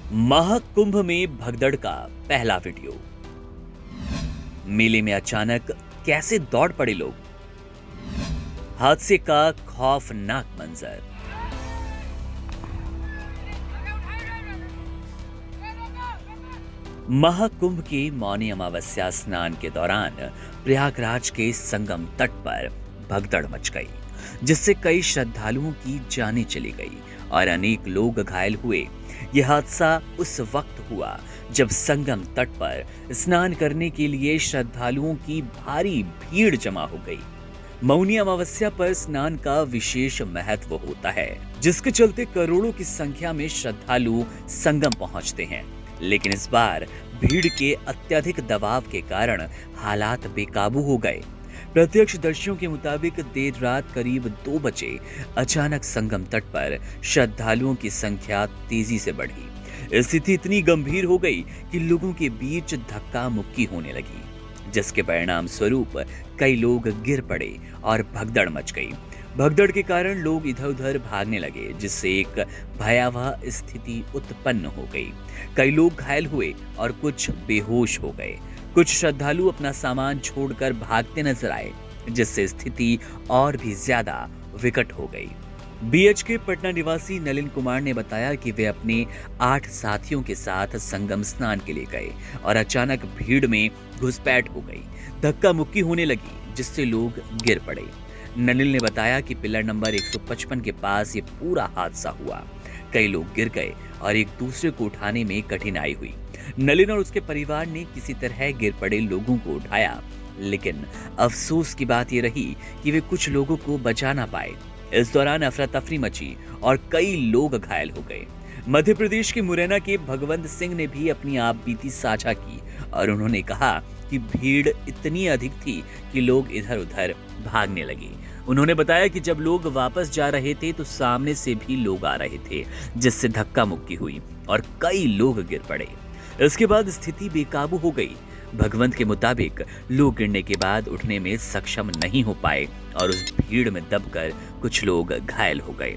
महाकुंभ में भगदड़ का पहला वीडियो। मेले में अचानक कैसे दौड़ पड़े लोग। हादसे का खौफनाक मंजर। महाकुंभ के मौनी अमावस्या स्नान के दौरान प्रयागराज के संगम तट पर भगदड़ मच गई, जिससे कई श्रद्धालुओं की जानें चली गई और अनेक लोग घायल हुए। यह हादसा उस वक्त हुआ जब संगम तट पर स्नान करने के लिए श्रद्धालुओं की भारी भीड़ जमा हो गई। मौनी अमावस्या पर स्नान का विशेष महत्व होता है, जिसके चलते करोड़ों की संख्या में श्रद्धालु संगम पहुंचते हैं। लेकिन इस बार भीड़ के अत्यधिक दबाव के कारण हालात बेकाबू हो गए। प्रत्यक्षदर्शियों के मुताबिक देर रात करीब 2 बजे अचानक संगम तट पर श्रद्धालुओं की संख्या तेजी से बढ़ी। स्थिति इतनी गंभीर हो गई कि लोगों के बीच धक्का मुक्की होने लगी, जिसके परिणाम स्वरूप कई लोग गिर पड़े और भगदड़ मच गई। भगदड़ के कारण लोग इधर उधर भागने लगे, जिससे एक भयावह स्थिति उत्पन्न हो गई। कई लोग घायल हुए और कुछ बेहोश हो गए। कुछ श्रद्धालु अपना सामान छोड़कर भागते नजर आए, जिससे स्थिति और भी ज्यादा विकट हो गई। बीएचके पटना निवासी नलिन कुमार ने बताया कि वे अपने 8 साथियों के साथ संगम स्नान के लिए गए और अचानक भीड़ में घुसपैठ हो गई। धक्का मुक्की होने लगी, जिससे लोग गिर पड़े। नलिन ने बताया कि पिलर नंबर 155 के पास ये पूरा हादसा हुआ। कई लोग गिर गए और एक दूसरे को उठाने में कठिनाई हुई। नलिन और उसके परिवार ने किसी तरह गिर पड़े लोगों को उठाया, लेकिन अफसोस की बात यह रही कि वे कुछ लोगों को बचा ना पाए। इस दौरान अफरा तफरी मची और कई लोग घायल हो गए। मध्य प्रदेश के मुरैना के भगवंत सिंह ने भी अपनी आप बीती साझा की और उन्होंने कहा कि भीड़ इतनी अधिक थी कि लोग इधर उधर भागने लगे। उन्होंने बताया कि जब लोग वापस जा रहे थे तो सामने से भी लोग आ रहे थे, जिससे धक्का मुक्की हुई और कई लोग गिर पड़े। इसके बाद स्थिति बेकाबू हो गई। भगवंत के मुताबिक लोग गिरने के बाद उठने में सक्षम नहीं हो पाए और उस भीड़ में दबकर कुछ लोग घायल हो गए।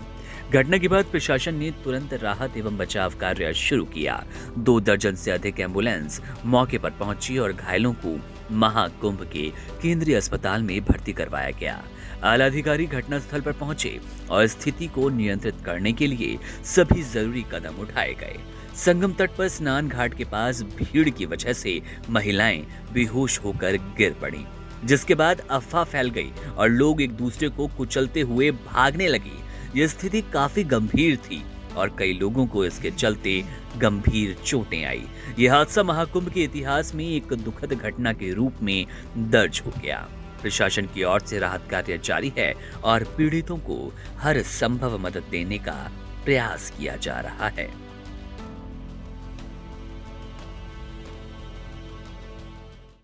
घटना के बाद प्रशासन ने तुरंत राहत एवं बचाव कार्य शुरू किया। 2 दर्जन से अधिक एम्बुलेंस मौके पर पहुंची और घायलों को महाकुंभ के केंद्रीय अस्पताल में भर्ती करवाया गया। आला अधिकारी घटनास्थल पर पहुंचे और स्थिति को नियंत्रित करने के लिए सभी जरूरी कदम उठाए गए। संगम तट पर स्नान घाट के पास भीड़ की वजह से महिलाएं बेहोश होकर गिर पड़ी, जिसके बाद अफवाह फैल गई और लोग एक दूसरे को कुचलते हुए भागने लगे। यह स्थिति काफी गंभीर थी और कई लोगों को इसके चलते गंभीर चोटें आई। यह हादसा महाकुंभ के इतिहास में एक दुखद घटना के रूप में दर्ज हो गया। प्रशासन की ओर से राहत कार्य जारी है और पीड़ितों को हर संभव मदद देने का प्रयास किया जा रहा है।